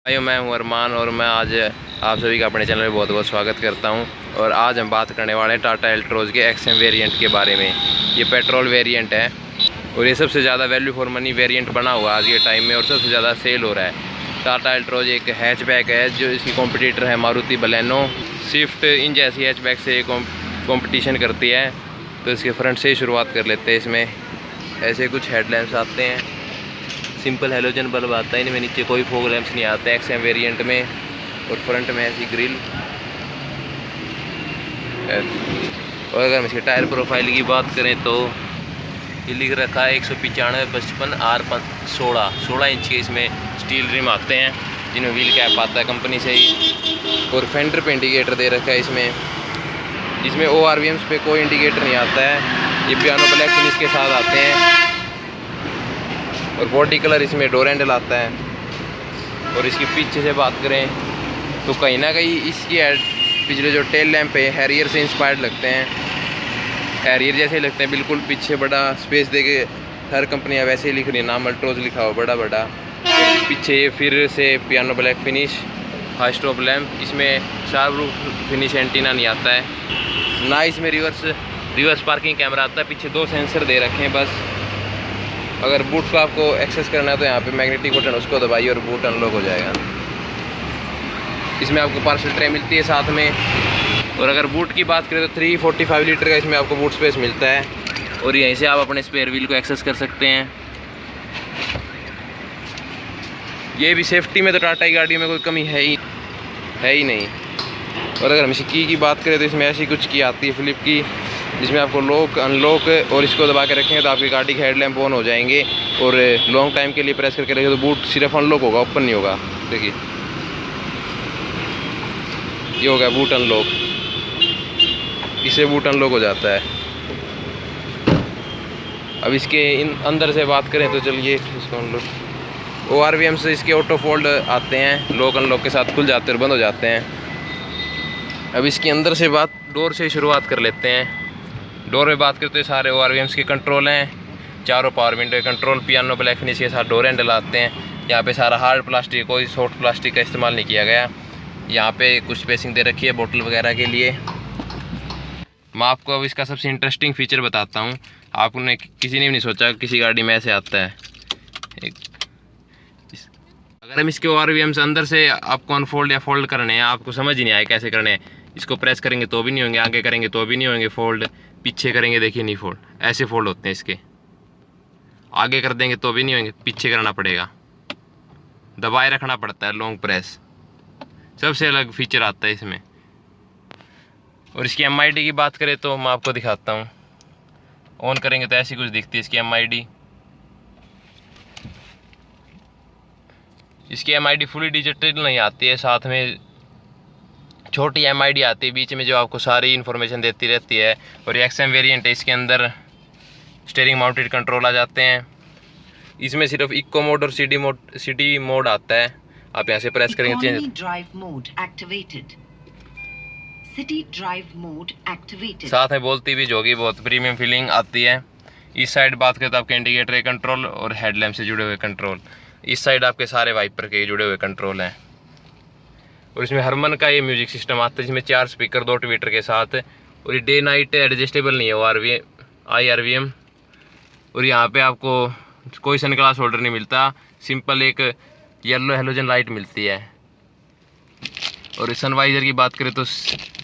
भाइयों, मैं हूं अरमान और मैं आज आप सभी का अपने चैनल में बहुत बहुत स्वागत करता हूं। और आज हम बात करने वाले हैं टाटा एल्ट्रोज के एक्सएम वेरिएंट के बारे में। ये पेट्रोल वेरिएंट है और ये सबसे ज़्यादा वैल्यू फॉर मनी वेरिएंट बना हुआ आज के टाइम में और सबसे ज़्यादा सेल हो रहा है। टाटा एल्ट्रोज एक हैचबैक है जो इसकी कॉम्पिटिटर है मारुति बलेनो। स्विफ्ट इन जैसी हैचबैक से कॉम्पिटिशन करती है। तो इसके फ्रंट से ही शुरुआत कर लेते हैं। इसमें ऐसे कुछ हेडलैम्प्स आते हैं, सिंपल हेलोजन बल्ब आता है इनमें, नीचे कोई फॉग लैंप्स नहीं आते एक्सएम वेरिएंट में। और फ्रंट में ऐसी ग्रिल। और अगर हम इसके टायर प्रोफाइल की बात करें तो ये लिख रखा है 195/55 R16 इंच के इसमें स्टील रिम आते हैं जिनमें व्हील कैप आता है कंपनी से ही। और फेंडर पे इंडिकेटर दे रखा है इसमें ORVMs पे कोई इंडिकेटर नहीं आता है। ये पियानो ब्लैक फिनिश के साथ आते हैं। और बॉडी कलर इसमें डोर हैंडल आता है। और इसकी पीछे से बात करें तो कहीं ना कहीं इसकी पिछले जो टेल लैंप है हैरियर से इंस्पायर्ड लगते हैं। हैरियर जैसे लगते हैं बिल्कुल, पीछे बड़ा स्पेस देके हर कंपनियां वैसे ही लिख रही है, नाम अल्ट्रोज लिखा हुआ बड़ा बड़ा। पीछे फिर से piano black finish, high stop lamp. इसमें शार्प रूफ फिनिश एंटीना नहीं आता है ना। इसमें रिवर्स पार्किंग कैमरा आता है। पीछे 2 सेंसर दे रखे हैं बस। अगर बूट को आपको एक्सेस करना है तो यहाँ पे मैग्नेटिक बटन उसको दबाइए और बूट अनलॉक हो जाएगा। इसमें आपको पार्सल ट्रे मिलती है साथ में। और अगर बूट की बात करें तो 345 लीटर का इसमें आपको बूट स्पेस मिलता है। और यहीं से आप अपने स्पेयर व्हील को एक्सेस कर सकते हैं। ये भी सेफ्टी में तो टाटा की गाड़ी में कोई कमी है ही नहीं। और अगर हम इसकी की बात करें तो इसमें ऐसी कुछ की आती है फ्लिप की, जिसमें आपको लॉक अनलॉक और इसको दबा के रखेंगे तो आपकी गाड़ी के हेडलैम्प ऑन हो जाएंगे। और लॉन्ग टाइम के लिए प्रेस करके रखेंगे तो बूट सिर्फ अनलॉक होगा, ओपन नहीं होगा। देखिए ये हो गया बूट अनलॉक, इससे बूट अनलॉक हो जाता है। अब इसके अंदर से बात करें तो चलिए इसको अनलॉक। ORVM से इसके ऑटो फोल्ड आते हैं, लॉक अनलॉक के साथ खुल जाते हैं और बंद हो जाते हैं। अब इसके अंदर से डोर से शुरुआत कर लेते हैं। डोर में बात करते हैं सारे ORVMs के कंट्रोल हैं, चारों power window control, piano black finish के साथ डोर हैंडल आते हैं। यहाँ पे सारा हार्ड प्लास्टिक, कोई सॉफ्ट प्लास्टिक का इस्तेमाल नहीं किया गया। यहाँ पे कुछ स्पेसिंग दे रखी है बोतल वगैरह के लिए। मैं आपको अब इसका सबसे इंटरेस्टिंग फीचर बताता हूँ। आपने किसी ने भी नहीं सोचा किसी गाड़ी में ऐसे आता है। अगर हम इसके ORVMs अंदर से आपको अनफोल्ड या फोल्ड करने हैं, आपको समझ ही नहीं आए कैसे करने हैं। इसको प्रेस करेंगे तो भी नहीं होंगे, आगे करेंगे तो भी नहीं होंगे फोल्ड, पीछे करेंगे देखिए नहीं फोल्ड, ऐसे फोल्ड होते हैं इसके। आगे कर देंगे तो भी नहीं होंगे, पीछे करना पड़ेगा, दबाए रखना पड़ता है लॉन्ग प्रेस। सबसे अलग फीचर आता है इसमें। और इसकी MID की बात करें तो मैं आपको दिखाता हूँ। ऑन करेंगे तो ऐसी कुछ दिखती है इसकी MID। इसकी MID फुली डिजिटल नहीं आती है, साथ में छोटी MID आती है बीच में जो आपको सारी इन्फॉर्मेशन देती रहती है। और ये एक्सएम वेरिएंट है, इसके अंदर स्टीयरिंग माउंटेड कंट्रोल आ जाते हैं। इसमें सिर्फ इको मोड और सिटी मोड आता है। आप यहाँ से प्रेस करेंगे साथ में बोलती भी जोगी, बहुत प्रीमियम फीलिंग आती है। इस साइड बात करें तो आपके इंडिकेटर कंट्रोल और हेडलैम्प से जुड़े हुए कंट्रोल। इस साइड आपके सारे वाइपर के जुड़े हुए कंट्रोल हैं। और इसमें हरमन का ये म्यूजिक सिस्टम आता है जिसमें 4 स्पीकर 2 ट्विटर के साथ। और ये डे नाइट एडजस्टेबल नहीं है IRVM। और यहाँ पे आपको कोई सन ग्लास होल्डर नहीं मिलता, सिंपल एक येलो हेलोजन लाइट मिलती है। और सनवाइजर की बात करें तो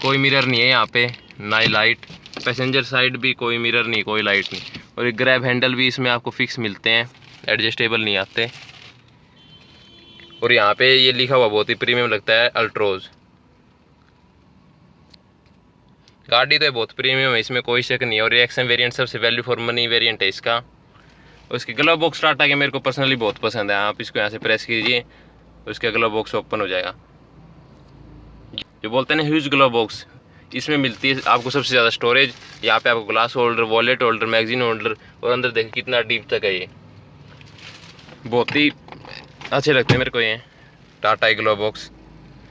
कोई मिरर नहीं है यहाँ पे, ना ही लाइट। पैसेंजर साइड भी कोई मिरर नहीं, कोई लाइट नहीं। और ये ग्रैब हैंडल भी इसमें आपको फिक्स मिलते हैं, एडजस्टेबल नहीं आते। और यहाँ पे ये लिखा हुआ बहुत ही प्रीमियम लगता है, अल्ट्रोज। गाड़ी तो बहुत प्रीमियम है, इसमें कोई शक नहीं है। और ये एक्सएम वेरिएंट सबसे वैल्यू फॉर मनी वेरिएंट है इसका। और इसके ग्लव बॉक्स टाटा के मेरे को पर्सनली बहुत पसंद है। आप इसको यहाँ से प्रेस कीजिए उसका ग्लव बॉक्स ओपन हो जाएगा। जो बोलते हैं ना ह्यूज ग्लव बॉक्स, इसमें मिलती है आपको सबसे ज़्यादा स्टोरेज। यहाँ पे आपको glass holder, wallet holder, magazine holder. और अंदर देखिए कितना डीप तक है ये, बहुत ही अच्छे लगते हैं मेरे को ये टाटा ग्लो बॉक्स।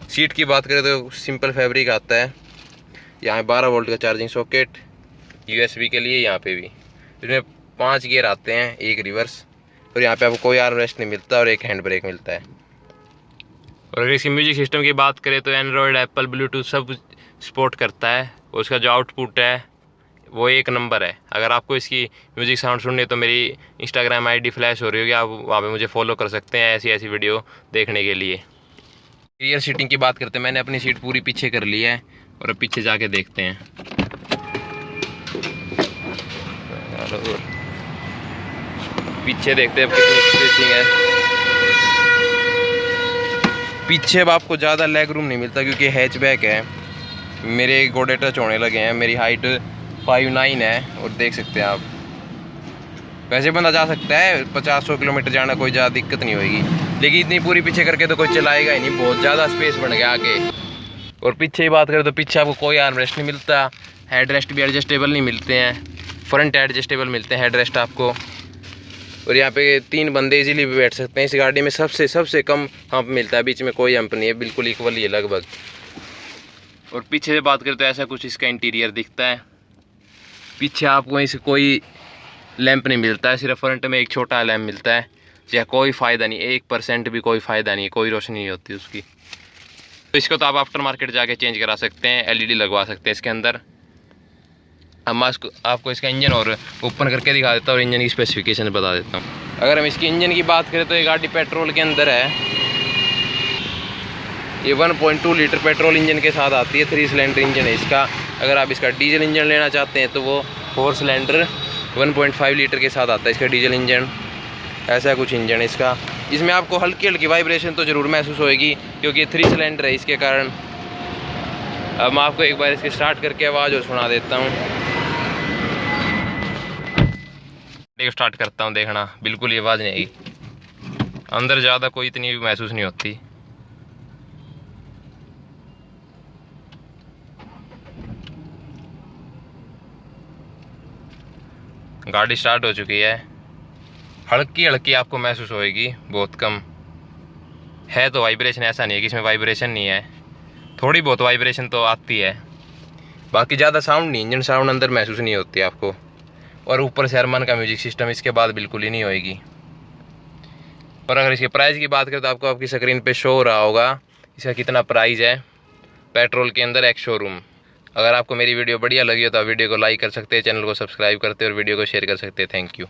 सीट की बात करें तो सिंपल फैब्रिक आता है। यहाँ 12 वोल्ट का चार्जिंग सॉकेट, USB के लिए। यहाँ पे भी इसमें 5 गियर आते हैं, एक रिवर्स। और यहाँ पे आपको कोई आर्म रेस्ट नहीं मिलता और एक हैंड ब्रेक मिलता है। और अगर इसकी म्यूजिक सिस्टम की बात करें तो एंड्रॉयड, एप्पल, ब्लूटूथ सब सपोर्ट करता है। और उसका जो आउटपुट है वो एक नंबर है। अगर आपको इसकी म्यूज़िक साउंड सुननी है तो मेरी इंस्टाग्राम आईडी फ्लैश हो रही होगी, आप वहाँ पे मुझे फॉलो कर सकते हैं ऐसी ऐसी वीडियो देखने के लिए। रियर सीटिंग की बात करते हैं, मैंने अपनी सीट पूरी पीछे कर ली है और अब पीछे जाके देखते हैं। पीछे देखते हैं अब कितनी स्पेसिंग है। पीछे अब आपको ज़्यादा लेग रूम नहीं मिलता क्योंकि हैचबैक है। मेरे गोडे टच होने लगे हैं, मेरी हाइट 5'9" है और देख सकते हैं आप। वैसे बंदा जा सकता है 50-100 किलोमीटर जाना, कोई ज़्यादा दिक्कत नहीं होगी, लेकिन इतनी पूरी पीछे करके तो कोई चलाएगा ही नहीं, बहुत ज़्यादा स्पेस बन गया आगे। और पीछे की बात करें तो पीछे आपको कोई आर्म रेस्ट नहीं मिलता, हेड रेस्ट भी एडजस्टेबल नहीं मिलते हैं, फ्रंट एडजस्टेबल मिलते हैं हेड रेस्ट आपको। और यहाँ पे 3 बंदे इजीली भी बैठ सकते हैं। इस गाड़ी में सबसे कम हम्प मिलता है, बीच में कोई हम्प नहीं है, बिल्कुल इक्वल ही है लगभग। और पीछे से बात करें तो ऐसा कुछ इसका इंटीरियर दिखता है। पीछे आपको इसे कोई लैंप नहीं मिलता है, सिर्फ फ्रंट में एक छोटा लैंप मिलता है, या कोई फ़ायदा नहीं, 1% भी कोई फ़ायदा नहीं, कोई रोशनी नहीं होती उसकी। तो इसको तो आप आफ्टर मार्केट जाके चेंज करा सकते हैं, LED लगवा सकते हैं इसके अंदर। हम आपको इसका इंजन और ओपन करके दिखा देता हूँ और इंजन की स्पेसिफिकेशन बता देता हूँ। अगर हम इसकी इंजन की बात करें तो ये गाड़ी पेट्रोल के अंदर है। ये 1.2 लीटर पेट्रोल इंजन के साथ आती है, 3 सिलेंडर इंजन है इसका। अगर आप इसका डीजल इंजन लेना चाहते हैं तो वो 4 सिलेंडर 1.5 लीटर के साथ आता है इसका डीजल इंजन। ऐसा कुछ इंजन है इसका। इसमें आपको हल्की हल्की वाइब्रेशन तो ज़रूर महसूस होएगी क्योंकि 3 सिलेंडर है इसके कारण। अब मैं आपको एक बार इसके स्टार्ट करके आवाज़ और सुना देता हूँ। स्टार्ट करता हूँ, देखना बिल्कुल ये आवाज़ नहीं आएगी, अंदर ज़्यादा कोई इतनी भी महसूस नहीं होती। गाड़ी स्टार्ट हो चुकी है, हल्की हल्की आपको महसूस होएगी, बहुत कम है। तो वाइब्रेशन ऐसा नहीं है कि इसमें वाइब्रेशन नहीं है, थोड़ी बहुत वाइब्रेशन तो आती है, बाकी ज़्यादा साउंड नहीं, इंजन साउंड अंदर महसूस नहीं होती आपको। और ऊपर से अरमान का म्यूजिक सिस्टम इसके बाद बिल्कुल ही नहीं होएगी। और अगर इसके प्राइस की बात करें तो आपको आपकी स्क्रीन पे शो हो रहा होगा इसका कितना प्राइस है पेट्रोल के अंदर एक्स शोरूम। अगर आपको मेरी वीडियो बढ़िया लगी हो तो आप वीडियो को लाइक कर सकते हैं, चैनल को सब्सक्राइब करते हैं और वीडियो को शेयर कर सकते हैं। Thank you.